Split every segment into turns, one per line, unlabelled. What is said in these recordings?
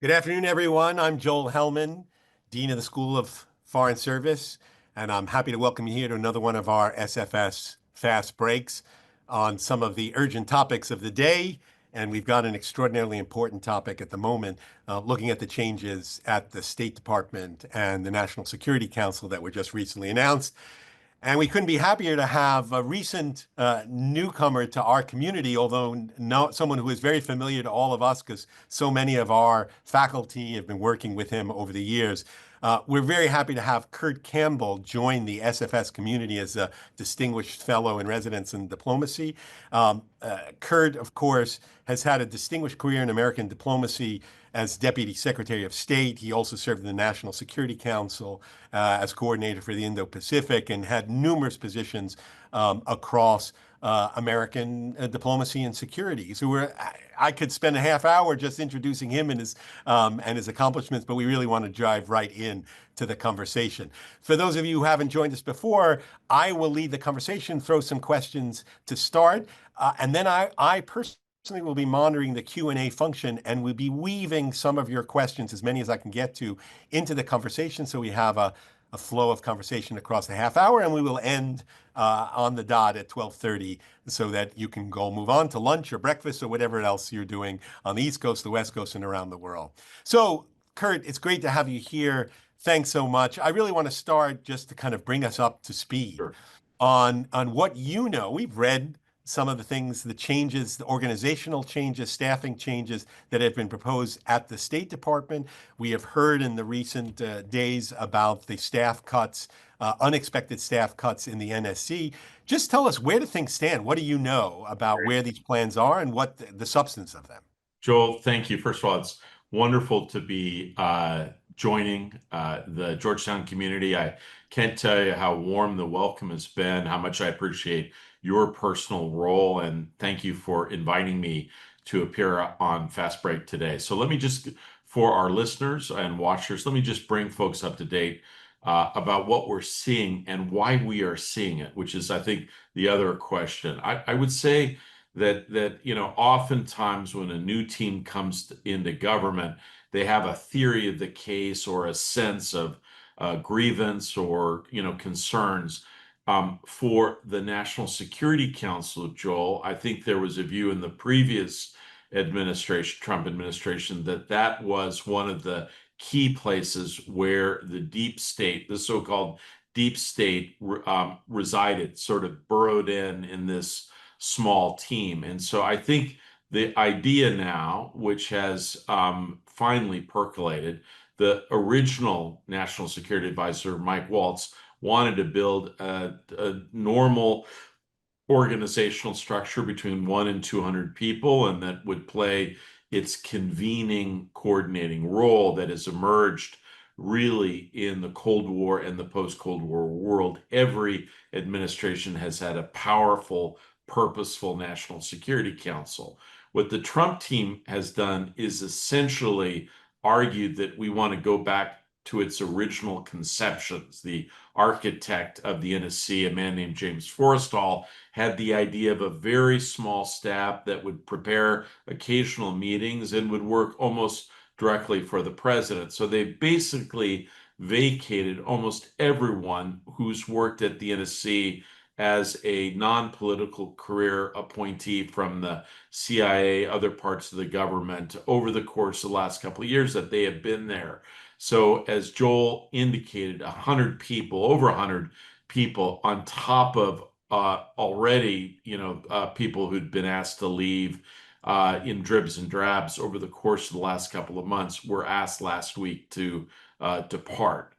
Good afternoon, everyone. I'm Joel Hellman, Dean of the School of Foreign Service, and I'm happy to welcome you here to another one of our SFS Fast Breaks on some of the urgent topics of the day. And we've got an extraordinarily important topic at the moment, looking at the changes at the State Department and the National Security Council that were just recently announced. And we couldn't be happier to have a recent newcomer to our community, although someone who is very familiar to all of us because so many of our faculty have been working with him over the years. We're very happy to have Kurt Campbell join the SFS community as a distinguished fellow in residence in diplomacy. Kurt, of course, has had a distinguished career in American diplomacy as Deputy Secretary of State. He also served in the National Security Council as coordinator for the Indo-Pacific and had numerous positions across American diplomacy and security. So I could spend a half hour just introducing him and his accomplishments, but we really want to dive right in to the conversation. For those of you who haven't joined us before, I will lead the conversation, throw some questions to start, and then I personally will be monitoring the Q&A function and we'll be weaving some of your questions, as many as I can get to, into the conversation so we have a flow of conversation across the half hour, and we will end on the dot at 12:30 so that you can go move on to lunch or breakfast or whatever else you're doing on the East Coast, the West Coast, and around the world. So, Kurt, it's great to have you here. Thanks so much. I really want to start just to kind of bring us up to speed
Sure.
on what you know. We've read some of the things, the changes, the organizational changes, staffing changes that have been proposed at the State Department. We have heard in the recent days about the staff cuts, unexpected staff cuts in the NSC. Just tell us, where do things stand? What do you know about where these plans are and what the substance of them?
Joel, thank you. First of all, it's wonderful to be joining the Georgetown community. I can't tell you how warm the welcome has been, how much I appreciate your personal role, and thank you for inviting me to appear on Fast Break today. So let me just, for our listeners and watchers, let me just bring folks up to date about what we're seeing and why we are seeing it, which is, I think, the other question. I would say that oftentimes when a new team comes into government, they have a theory of the case or a sense of grievance or concerns. For the National Security Council, Joel, I think there was a view in the previous administration, Trump administration, that was one of the key places where the deep state, the so-called deep state, resided, sort of burrowed in this small team. And so I think the idea now, which has finally percolated, the original National Security Advisor, Mike Waltz, wanted to build a normal organizational structure between 1 and 200 people, and that would play its convening, coordinating role that has emerged really in the Cold War and the post-Cold War world. Every administration has had a powerful, purposeful National Security Council. What the Trump team has done is essentially argued that we want to go back to its original conceptions. The architect of the NSC, a man named James Forrestal, had the idea of a very small staff that would prepare occasional meetings and would work almost directly for the president. So they basically vacated almost everyone who's worked at the NSC as a non-political career appointee from the CIA, other parts of the government, over the course of the last couple of years that they have been there. So as Joel indicated, 100 people, over 100 people on top of already, people who'd been asked to leave in dribs and drabs over the course of the last couple of months were asked last week to depart.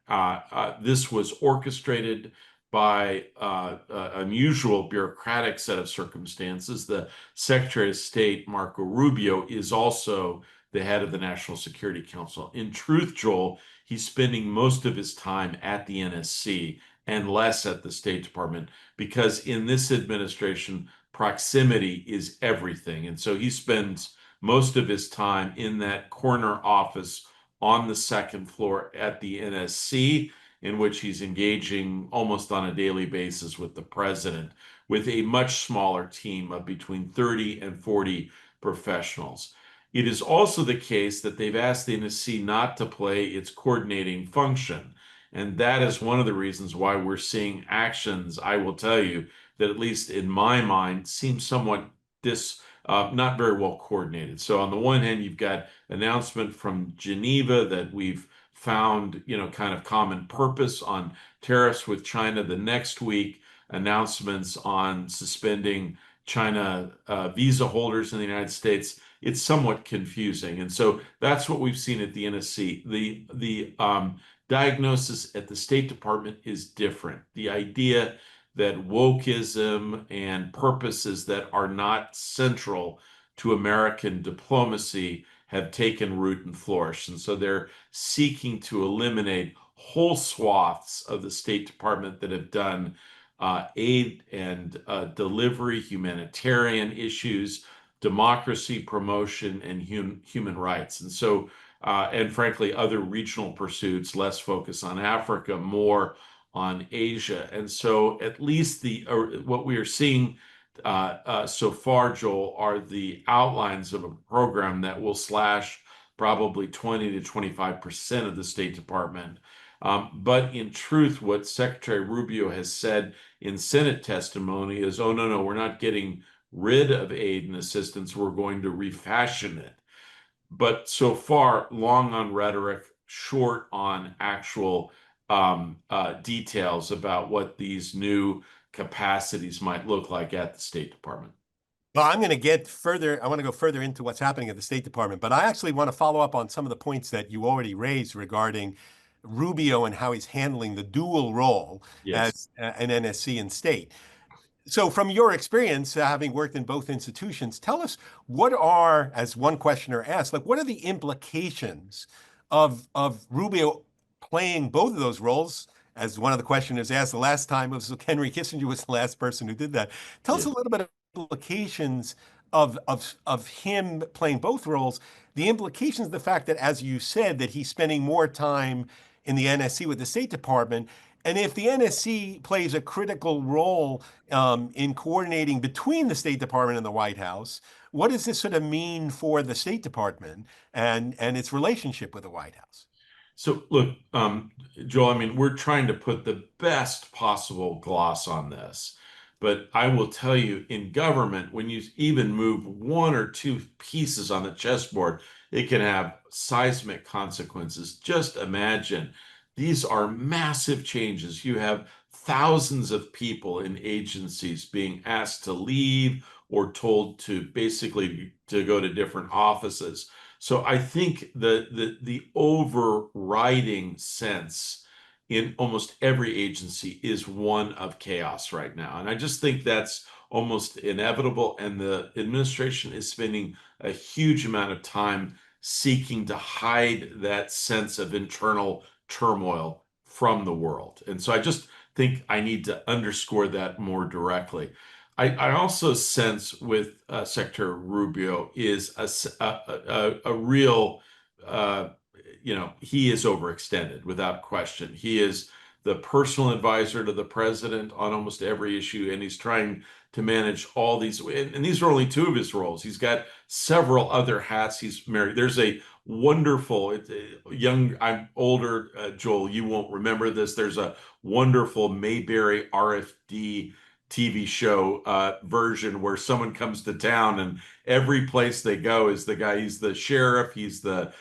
This was orchestrated by an unusual bureaucratic set of circumstances. The Secretary of State, Marco Rubio, is also the head of the National Security Council. In truth, Joel, he's spending most of his time at the NSC and less at the State Department because in this administration, proximity is everything. And so he spends most of his time in that corner office on the second floor at the NSC, in which he's engaging almost on a daily basis with the president, with a much smaller team of between 30 and 40 professionals. It is also the case that they've asked the NSC not to play its coordinating function. And that is one of the reasons why we're seeing actions, I will tell you, that at least in my mind seem somewhat not very well coordinated. So on the one hand, you've got announcement from Geneva that we've found, kind of common purpose on tariffs with China. The next week, announcements on suspending China visa holders in the United States. It's somewhat confusing, and so that's what we've seen at the NSC. The diagnosis at the State Department is different. The idea that wokeism and purposes that are not central to American diplomacy have taken root and flourished. And so they're seeking to eliminate whole swaths of the State Department that have done aid and delivery, humanitarian issues, democracy promotion, and human rights. And so, and frankly, other regional pursuits, less focus on Africa, more on Asia. And so at least what we are seeing so far, Joel, are the outlines of a program that will slash probably 20 to 25% of the State Department. But in truth, what Secretary Rubio has said in Senate testimony is, oh, no, we're not getting rid of aid and assistance. We're going to refashion it. But so far, long on rhetoric, short on actual details about what these new capacities might look like at the State Department.
Well, I'm going to get further. I want to go further into what's happening at the State Department, but I actually want to follow up on some of the points that you already raised regarding Rubio and how he's handling the dual role
Yes.
as an NSC and state. So from your experience, having worked in both institutions, tell us what are, as one questioner asked, like what are the implications of Rubio playing both of those roles? As one of the questioners asked the last time, it was Henry Kissinger was the last person who did that. Tell us a little bit of implications of him playing both roles, the implications of the fact that, as you said, that he's spending more time in the NSC with the State Department. And if the NSC plays a critical role in coordinating between the State Department and the White House, what does this sort of mean for the State Department and its relationship with the White House?
So look, Joel, I mean, we're trying to put the best possible gloss on this. But I will tell you, in government, when you even move one or two pieces on the chessboard, it can have seismic consequences. Just imagine these are massive changes. You have thousands of people in agencies being asked to leave or told to basically to go to different offices. So I think the overriding sense in almost every agency is one of chaos right now. And I just think that's almost inevitable. And the administration is spending a huge amount of time seeking to hide that sense of internal turmoil from the world. And so I just think I need to underscore that more directly. I also sense with Secretary Rubio is a real, he is overextended without question. He is the personal advisor to the president on almost every issue, and he's trying to manage all these. And these are only two of his roles. He's got several other hats. He's married. There's a wonderful young, I'm older, Joel, you won't remember this. There's a wonderful Mayberry RFD TV show version where someone comes to town and every place they go is the guy. He's the sheriff. He's the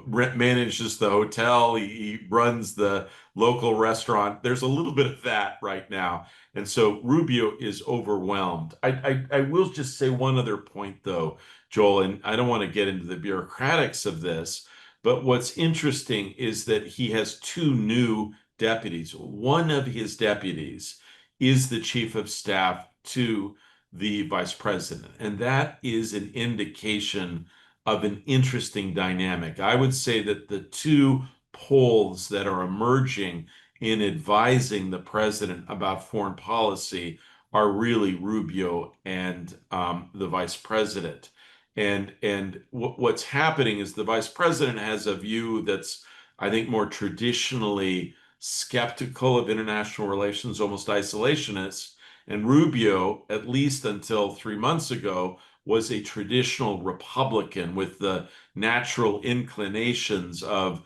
manages the hotel. He runs the local restaurant. There's a little bit of that right now. And so Rubio is overwhelmed. I will just say one other point though, Joel, and I don't want to get into the bureaucratics of this, but what's interesting is that he has two new deputies. One of his deputies is the chief of staff to the vice president. And that is an indication of an interesting dynamic. I would say that the two poles that are emerging in advising the president about foreign policy are really Rubio and the vice president. And what's happening is the vice president has a view that's, I think, more traditionally skeptical of international relations, almost isolationist. And Rubio, at least until 3 months ago, was a traditional Republican with the natural inclinations of,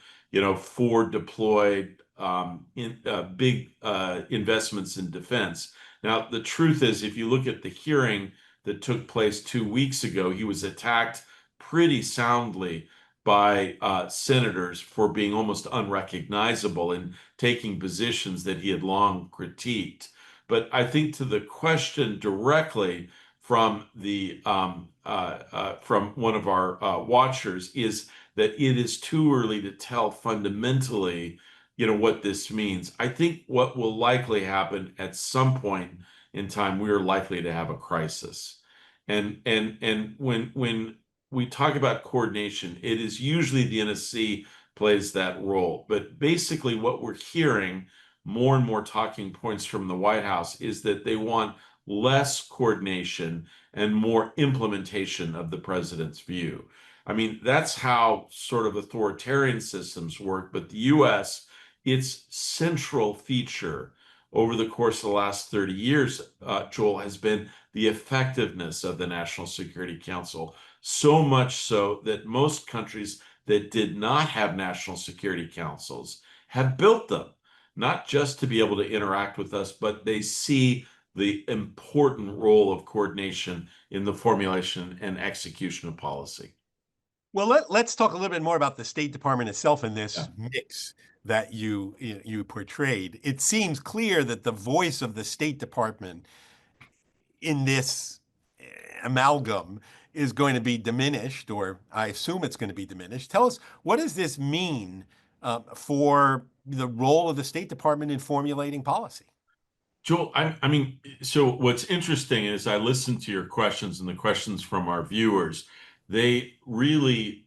forward deployed big investments in defense. Now, the truth is, if you look at the hearing that took place 2 weeks ago, he was attacked pretty soundly by senators for being almost unrecognizable and taking positions that he had long critiqued. But I think to the question directly from the from one of our watchers is that it is too early to tell fundamentally, what this means. I think what will likely happen at some point in time, we are likely to have a crisis. And when we talk about coordination, it is usually the NSC plays that role. But basically, what we're hearing more and more talking points from the White House is that they want less coordination and more implementation of the president's view. I mean, that's how sort of authoritarian systems work. But the US, its central feature over the course of the last 30 years, Joel, has been the effectiveness of the National Security Council. So much so that most countries that did not have national security councils have built them, not just to be able to interact with us, but they see the important role of coordination in the formulation and execution of policy.
Well, let's talk a little bit more about the State Department itself in
Yeah.
this mix that you portrayed. It seems clear that the voice of the State Department in this amalgam is going to be diminished, or I assume it's going to be diminished. Tell us, what does this mean for the role of the State Department in formulating policy?
Joel, I mean, so what's interesting is I listened to your questions and the questions from our viewers. They really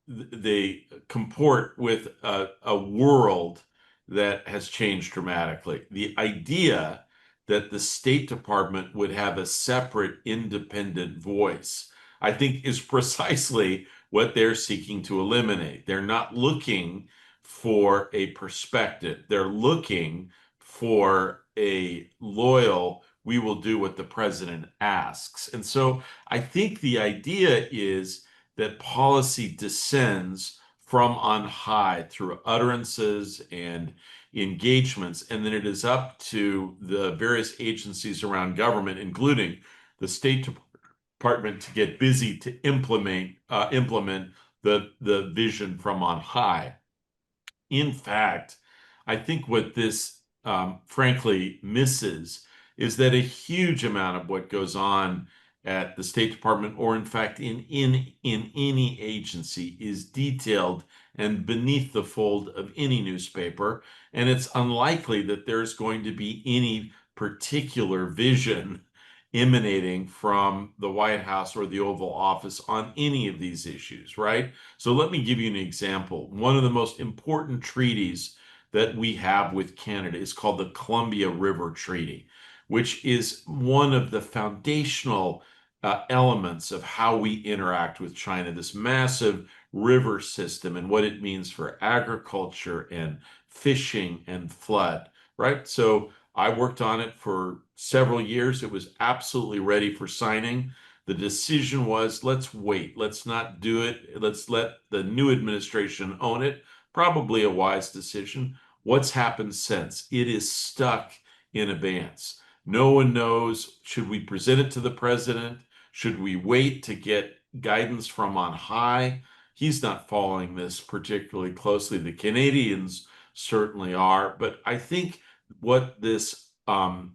they comport with a world that has changed dramatically. The idea that the State Department would have a separate independent voice, I think, is precisely what they're seeking to eliminate. They're not looking for a perspective. They're looking for a loyal, we will do what the president asks. And so I think the idea is that policy descends from on high through utterances and engagements, and then it is up to the various agencies around government, including the State Department, to get busy to implement the vision from on high. In fact, I think what this frankly misses is that a huge amount of what goes on at the State Department, or in fact in any agency, is detailed and beneath the fold of any newspaper. And it's unlikely that there's going to be any particular vision emanating from the White House or the Oval Office on any of these issues, right? So let me give you an example. One of the most important treaties that we have with Canada is called the Columbia River Treaty, which is one of the foundational elements of how we interact with China, this massive river system and what it means for agriculture and fishing and flood, right? So I worked on it for several years. It was absolutely ready for signing. The decision was, let's wait. Let's not do it. Let's let the new administration own it. Probably a wise decision. What's happened since? It is stuck in abeyance. No one knows. Should we present it to the president? Should we wait to get guidance from on high? He's not following this particularly closely. The Canadians certainly are. But I think what this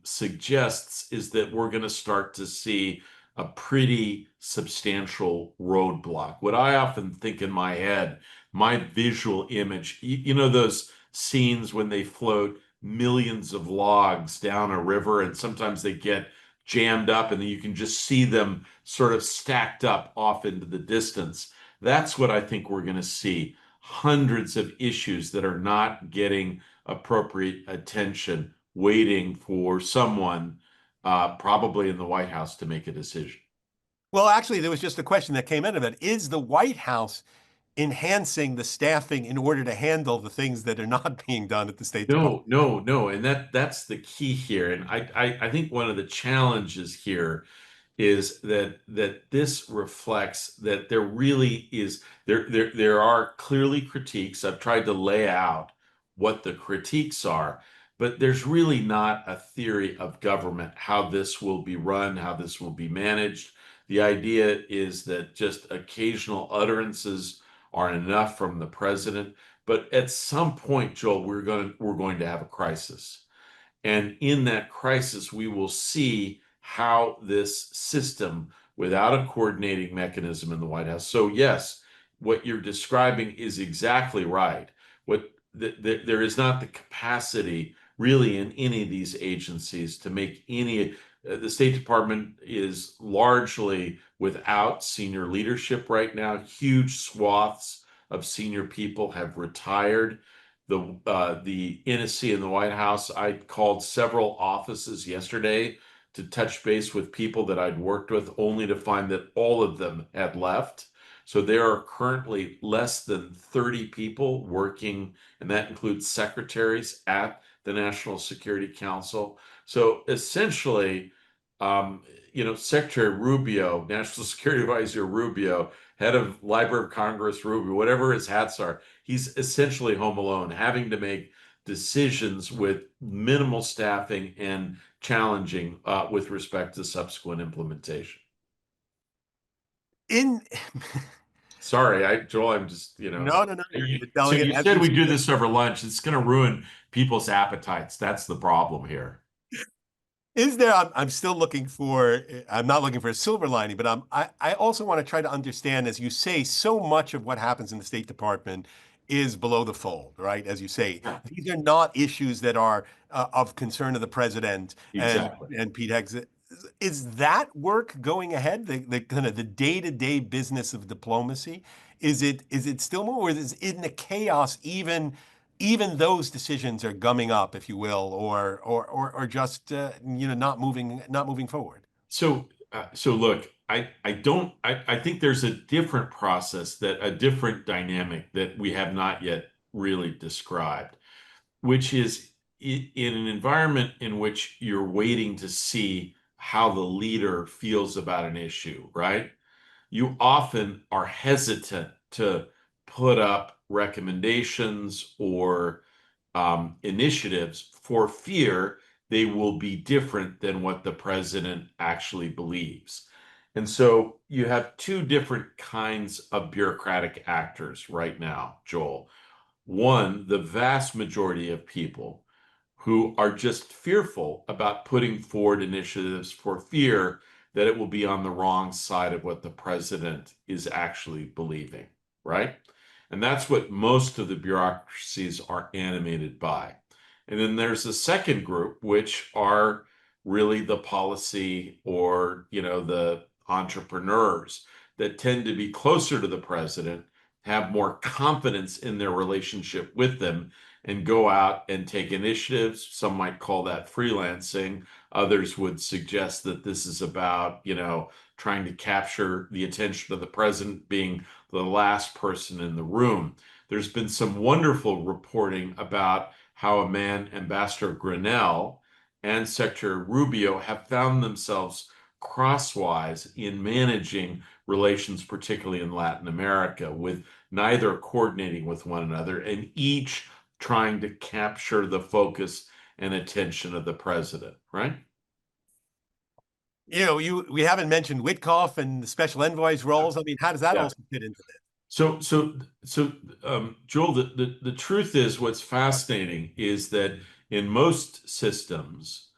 suggests is that we're going to start to see a pretty substantial roadblock. What I often think in my head, my visual image, you know, those scenes when they float millions of logs down a river and sometimes they get jammed up and then you can just see them sort of stacked up off into the distance. That's what I think we're going to see. Hundreds of issues that are not getting appropriate attention, waiting for someone, probably in the White House, to make a decision.
Well, actually, there was just a question that came out of it. Is the White House enhancing the staffing in order to handle the things that are not being done at the State Department?
No, and that's the key here. And I think one of the challenges here is that this reflects that there really is there are clearly critiques. I've tried to lay out what the critiques are, but there's really not a theory of government, how this will be run, how this will be managed. The idea is that just occasional utterances are enough from the president, but at some point, Joel, we're going to have a crisis. And in that crisis, we will see how this system, without a coordinating mechanism in the White House. So, yes, what you're describing is exactly right. There is not the capacity really in any of these agencies to make any. The State Department is largely without senior leadership right now. Huge swaths of senior people have retired. The NSC in the White House, I called several offices yesterday to touch base with people that I'd worked with, only to find that all of them had left. So there are currently less than 30 people working, and that includes secretaries at the National Security Council. So essentially, um, Secretary Rubio, National Security Advisor Rubio, head of Library of Congress Rubio, whatever his hats are, he's essentially home alone, having to make decisions with minimal staffing and challenging with respect to subsequent implementation.
In
Sorry, Joel, I'm just,
no, no, no,
you,
you're
so
telling it
you
as
said
you
we do
see it.
this over lunch. It's going to ruin people's appetites. That's the problem here.
Is there? I'm still looking for. I'm not looking for a silver lining, but I also want to try to understand, as you say, so much of what happens in the State Department is below the fold, right? As you say,
Yeah,
these are not issues that are of concern to the president
exactly.
and Pete Hegseth. Is that work going ahead? The kind of the day-to-day business of diplomacy? Is it still more, or is it in the chaos even those decisions are gumming up, if you will, or just not moving forward.
So look, I think there's a different process, that a different dynamic that we have not yet really described, which is in an environment in which you're waiting to see how the leader feels about an issue, right? You often are hesitant to put up recommendations or initiatives for fear they will be different than what the president actually believes. And so you have two different kinds of bureaucratic actors right now, Joel. One, the vast majority of people who are just fearful about putting forward initiatives for fear that it will be on the wrong side of what the president is actually believing, right? And that's what most of the bureaucracies are animated by. And then there's a second group, which are really the policy, or, the entrepreneurs that tend to be closer to the president, have more confidence in their relationship with them, and go out and take initiatives. Some might call that freelancing. Others would suggest that this is about, trying to capture the attention of the president, being the last person in the room. There's been some wonderful reporting about how a man, Ambassador Grinnell, and Secretary Rubio have found themselves crosswise in managing relations, particularly in Latin America, with neither coordinating with one another and each trying to capture the focus and attention of the president, right?
We haven't mentioned Witkoff and the special envoy's roles. I mean, how does that
Yeah.
also fit into this?
So, Joel, the truth is, what's fascinating is that in most systems,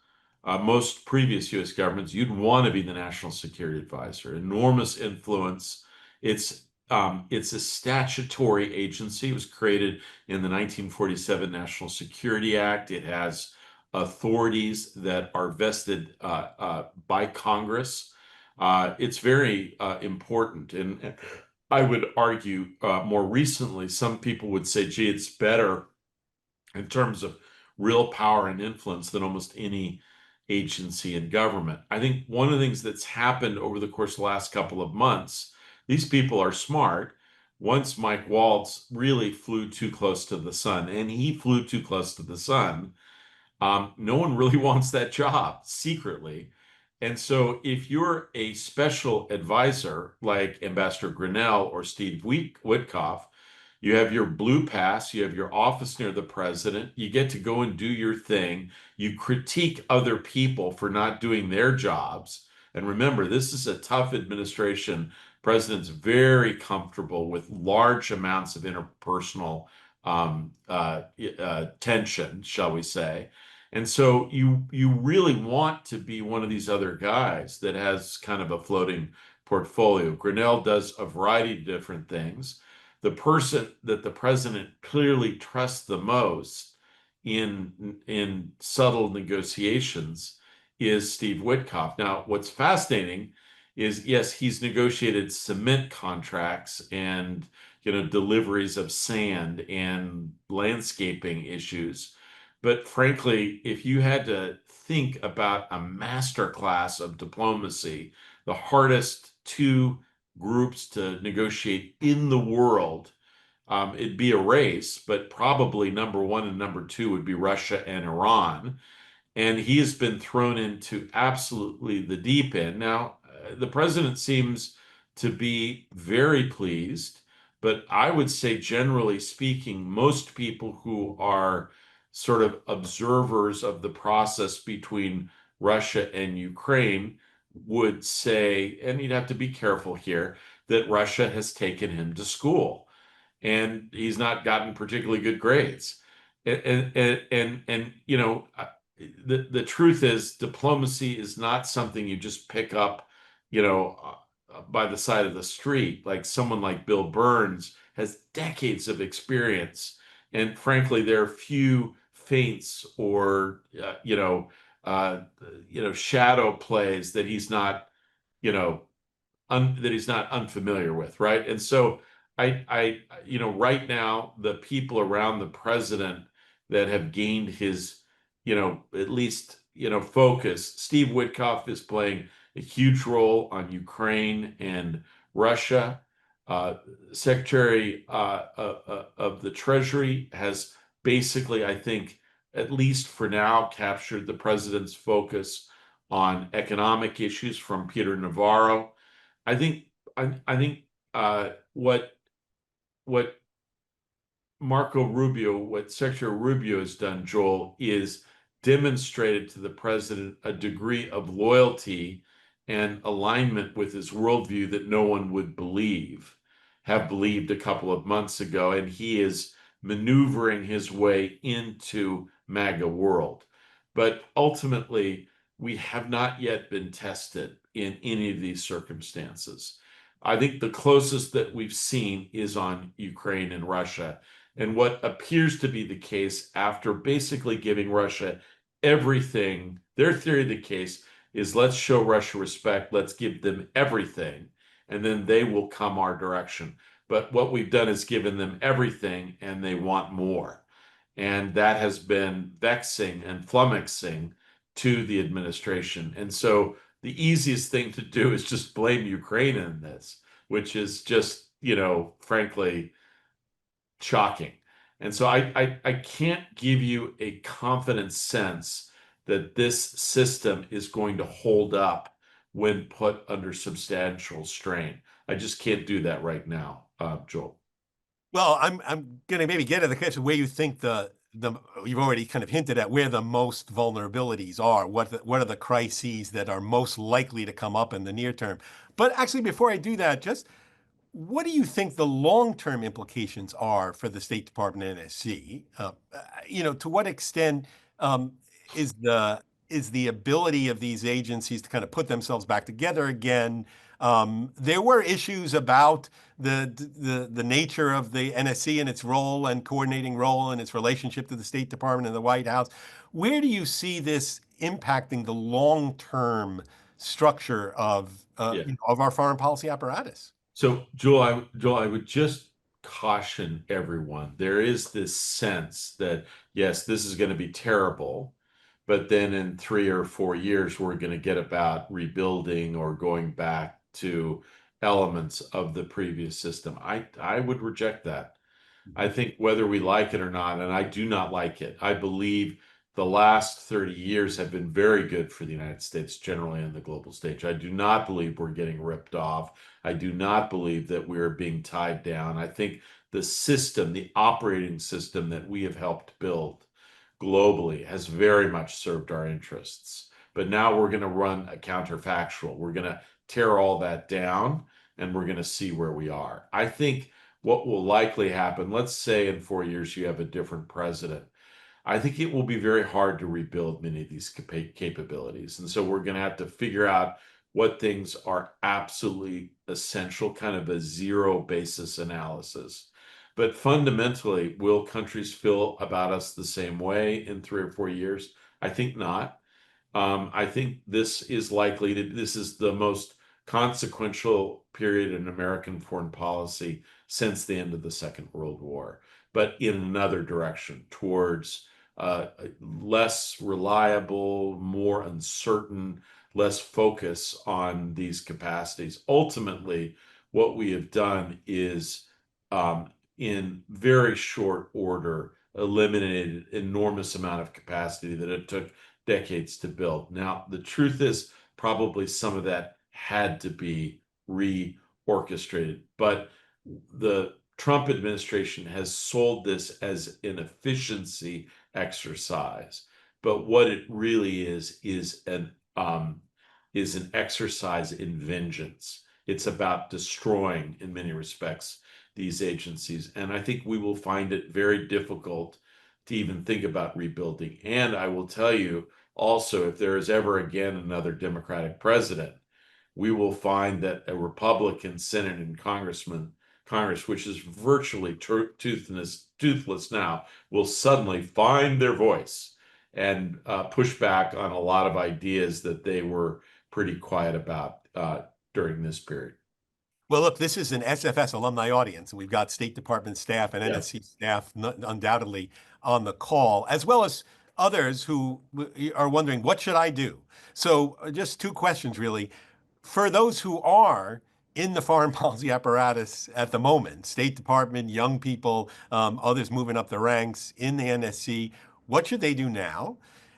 most previous U.S. governments, you'd want to be the national security advisor. Enormous influence. It's a statutory agency. It was created in the 1947 National Security Act. It has authorities that are vested by Congress. It's very important, and I would argue more recently, some people would say, gee, it's better in terms of real power and influence than almost any agency in government. I think one of the things that's happened over the course of the last couple of months, these people are smart. Once Mike Waltz really flew too close to the sun, and he flew too close to the sun, no one really wants that job secretly. And so if you're a special advisor like Ambassador Grinnell or Steve Witkoff, you have your blue pass, you have your office near the president, you get to go and do your thing. You critique other people for not doing their jobs. And remember, this is a tough administration. President's very comfortable with large amounts of interpersonal tension, shall we say. And so you really want to be one of these other guys that has kind of a floating portfolio. Grinnell does a variety of different things. The person that the president clearly trusts the most in subtle negotiations is Steve Witkoff. Now, what's fascinating is yes, he's negotiated cement contracts and deliveries of sand and landscaping issues. But frankly, if you had to think about a master class of diplomacy, the hardest two groups to negotiate in the world, it'd be a race, but probably number one and number two would be Russia and Iran. And he has been thrown into absolutely the deep end. Now, the president seems to be very pleased, but I would say, generally speaking, most people who are sort of observers of the process between Russia and Ukraine would say, and you'd have to be careful here, that Russia has taken him to school and he's not gotten particularly good grades. And the truth is diplomacy is not something you just pick up, by the side of the street. Like someone like Bill Burns has decades of experience, and frankly, there are few feints or shadow plays that he's not, you know, that he's not unfamiliar with, right? And so right now, the people around the president that have gained his, at least, focus. Steve Witkoff is playing a huge role on Ukraine and Russia. Secretary of the Treasury has basically, I think, at least for now, captured the president's focus on economic issues from Peter Navarro. I think I think what what Secretary Rubio has done, Joel, is demonstrated to the president a degree of loyalty and alignment with his worldview that no one would have believed a couple of months ago, and he is maneuvering his way into MAGA world. But ultimately, we have not yet been tested in any of these circumstances. I think the closest that we've seen is on Ukraine and Russia. And what appears to be the case after basically giving Russia everything, their theory of the case is let's show Russia respect, let's give them everything, and then they will come our direction. But what we've done is given them everything and they want more. And that has been vexing and flummoxing to the administration. And so the easiest thing to do is just blame Ukraine in this, which is just, frankly, shocking. And so I can't give you a confident sense that this system is going to hold up when put under substantial strain. I just can't do that right now, Joel.
Well, I'm gonna maybe get at the question where you think the you've already kind of hinted at where the most vulnerabilities are. What are the crises that are most likely to come up in the near term? But actually, before I do that, just what do you think the long-term implications are for the State Department and NSC? To what extent is the ability of these agencies to kind of put themselves back together again? There were issues about the nature of the NSC and its role and coordinating role and its relationship to the State Department and the White House. Where do you see this impacting the long-term structure
Yeah.
of our foreign policy apparatus?
So, Joel, I would just caution everyone. There is this sense that, yes, this is going to be terrible, but then in 3 or 4 years, we're going to get about rebuilding or going back to elements of the previous system. I would reject that. I think whether we like it or not, and I do not like it, I believe the last 30 years have been very good for the United States generally on the global stage. I do not believe we're getting ripped off. I do not believe that we're being tied down. I think the system, the operating system that we have helped build globally has very much served our interests. But now we're going to run a counterfactual. We're going to tear all that down and we're going to see where we are. I think what will likely happen, let's say in 4 years you have a different president. I think it will be very hard to rebuild many of these capabilities. And so we're going to have to figure out what things are absolutely essential, kind of a zero basis analysis. But fundamentally, will countries feel about us the same way in 3 or 4 years? I think not. I think this is this is the most consequential period in American foreign policy since the end of the Second World War, but in another direction towards less reliable, more uncertain, less focus on these capacities. Ultimately, what we have done is, in very short order, eliminated enormous amount of capacity that it took decades to build. Now, the truth is, probably some of that had to be reorchestrated, but the Trump administration has sold this as an efficiency exercise. But what it really is an exercise in vengeance. It's about destroying, in many respects, these agencies. And I think we will find it very difficult to even think about rebuilding. And I will tell you also, if there is ever again another Democratic president, we will find that a Republican Senate and Congress, which is virtually toothless now, will suddenly find their voice and push back on a lot of ideas that they were pretty quiet about during this period.
Well, look, this is an SFS alumni audience, and we've got State Department staff and
Yes.
NSC staff undoubtedly on the call, as well as others who are wondering, what should I do? So just two questions, really. For those who are in the foreign policy apparatus at the moment, State Department, young people, others moving up the ranks in the NSC, what should they do now?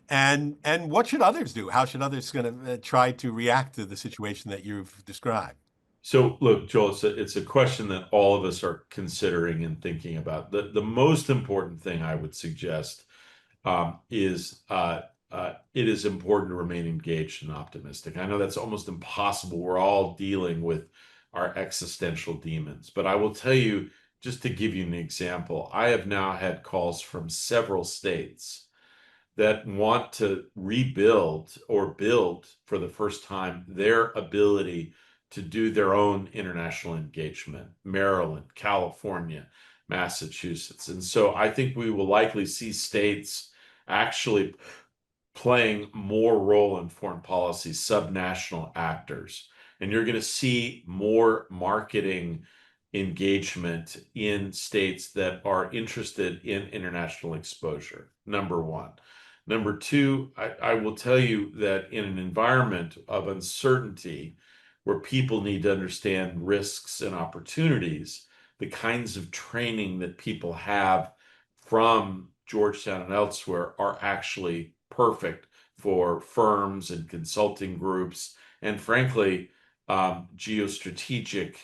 And what should others do? How should others going to try to react to the situation that you've described?
So look, Joel, it's a question that all of us are considering and thinking about. The most important thing I would suggest is it is important to remain engaged and optimistic. I know that's almost impossible. We're all dealing with our existential demons. But I will tell you, just to give you an example, I have now had calls from several states that want to rebuild or build for the first time their ability to do their own international engagement. Maryland, California, Massachusetts. And so I think we will likely see states actually playing more role in foreign policy, subnational actors. And you're going to see more marketing engagement in states that are interested in international exposure, number one. Number two, I will tell you that in an environment of uncertainty where people need to understand risks and opportunities, the kinds of training that people have from Georgetown and elsewhere are actually perfect for firms and consulting groups, and frankly, geostrategic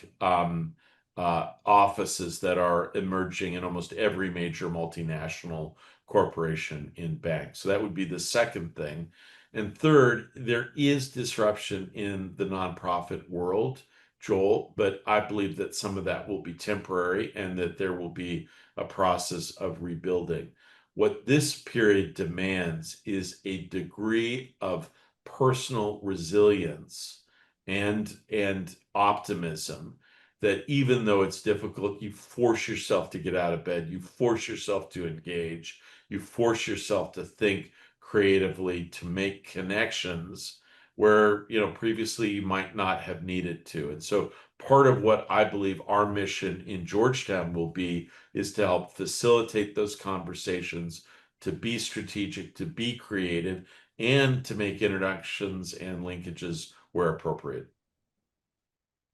offices that are emerging in almost every major multinational corporation in banks. So that would be the second thing. And third, there is disruption in the nonprofit world, Joel, but I believe that some of that will be temporary and that there will be a process of rebuilding. What this period demands is a degree of personal resilience and optimism that even though it's difficult, you force yourself to get out of bed, you force yourself to engage, you force yourself to think creatively, to make connections where previously you might not have needed to. And so part of what I believe our mission in Georgetown will be is to help facilitate those conversations, to be strategic, to be creative, and to make introductions and linkages where appropriate.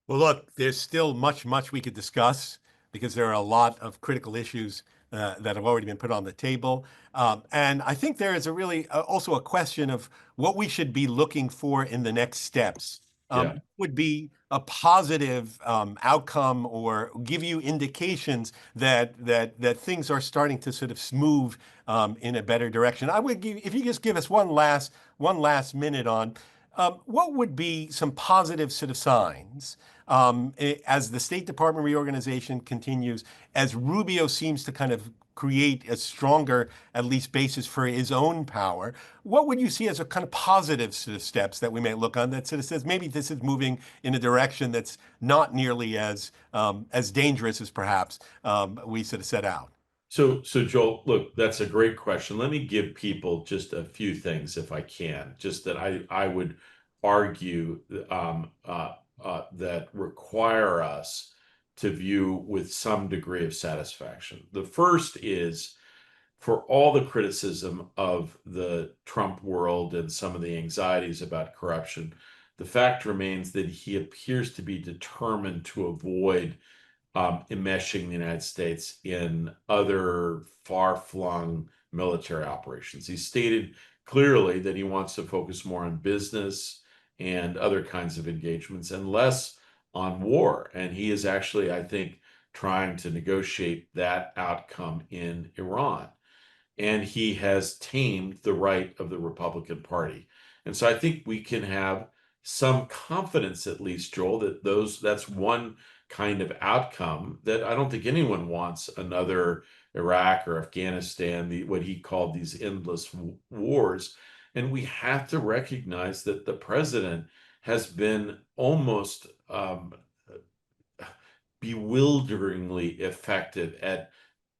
Well, look, there's still much we could discuss because there are a lot of critical issues that have already been put on the table. And I think there is a really also a question of what we should be looking for in the next steps.
Yeah.
Would be a positive outcome or give you indications that things are starting to sort of move in a better direction. I would give, if you just give us one last minute on what would be some positive sort of signs as the State Department reorganization continues, as Rubio seems to kind of create a stronger, at least, basis for his own power. What would you see as a kind of positive sort of steps that we may look on that sort of says maybe this is moving in a direction that's not nearly as dangerous as perhaps we sort of set out?
So Joel, look, that's a great question. Let me give people just a few things, if I can, just that I would argue that require us to view with some degree of satisfaction. The first is, for all the criticism of the Trump world and some of the anxieties about corruption, the fact remains that he appears to be determined to avoid enmeshing the United States in other far-flung military operations. He stated clearly that he wants to focus more on business and other kinds of engagements and less on war. And he is actually, I think, trying to negotiate that outcome in Iran. And he has tamed the right of the Republican Party. And so I think we can have some confidence, at least, Joel, that that's one kind of outcome that I don't think anyone wants another Iraq or Afghanistan, what he called these endless wars. And we have to recognize that the president has been almost bewilderingly effective at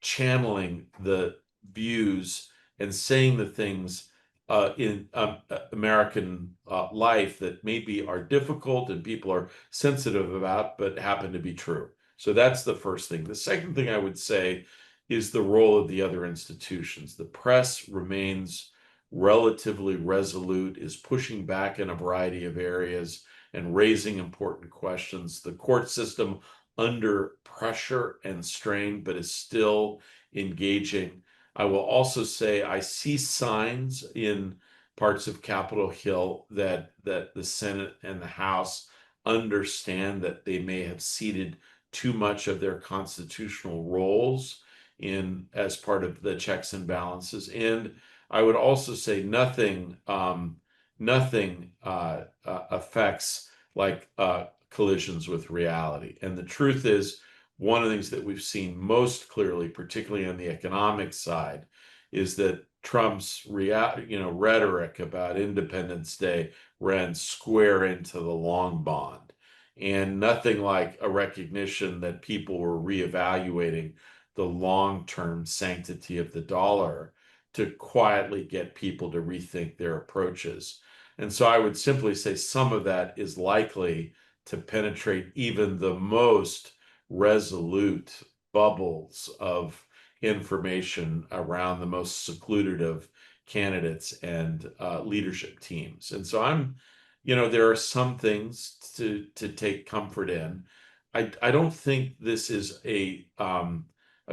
channeling the views and saying the things in American life that maybe are difficult and people are sensitive about, but happen to be true. So that's the first thing. The second thing I would say is the role of the other institutions. The press remains relatively resolute, is pushing back in a variety of areas and raising important questions. The court system under pressure and strain, but is still engaging. I will also say I see signs in parts of Capitol Hill that the Senate and the House understand that they may have ceded too much of their constitutional roles in as part of the checks and balances. And I would also say nothing affects like collisions with reality. And the truth is, one of the things that we've seen most clearly, particularly on the economic side, is that Trump's rhetoric about Independence Day ran square into the long bond, and nothing like a recognition that people were reevaluating the long-term sanctity of the dollar to quietly get people to rethink their approaches. And so I would simply say some of that is likely to penetrate even the most resolute bubbles of information around the most secluded of candidates and leadership teams. And so there are some things to take comfort in. I don't think this is a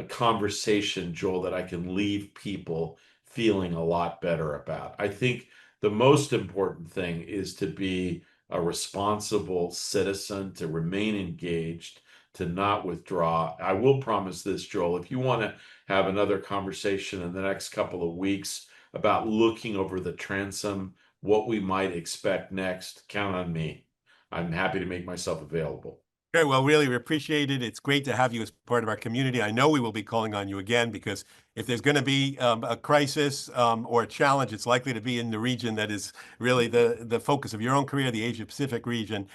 conversation, Joel, that I can leave people feeling a lot better about. I think the most important thing is to be a responsible citizen, to remain engaged, to not withdraw. I will promise this, Joel, if you want to have another conversation in the next couple of weeks about looking over the transom, what we might expect next, count on me. I'm happy to make myself available.
Very well, really, we appreciate it. It's great to have you as part of our community. I know we will be calling on you again because if there's going to be a crisis or a challenge, it's likely to be in the region that is really the focus of your own career, the Asia-Pacific region.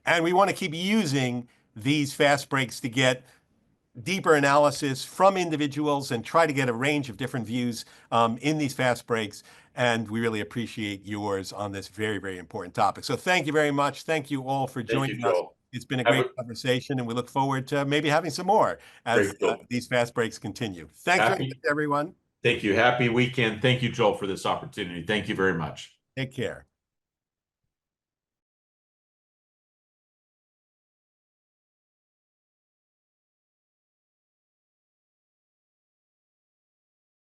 And we want to keep using these fast breaks to get deeper analysis from individuals and try to get a range of different views in these fast breaks. And we really appreciate yours on this very, very important topic. So thank you very much. Thank you all for
Thank you,
joining us.
Joel.
It's been a
Have
great conversation, and we look forward to maybe having some more as
great, Joel.
these fast breaks continue. Thanks very much, everyone.
Thank you. Happy weekend. Thank you, Joel, for this opportunity. Thank you very much.
Take care.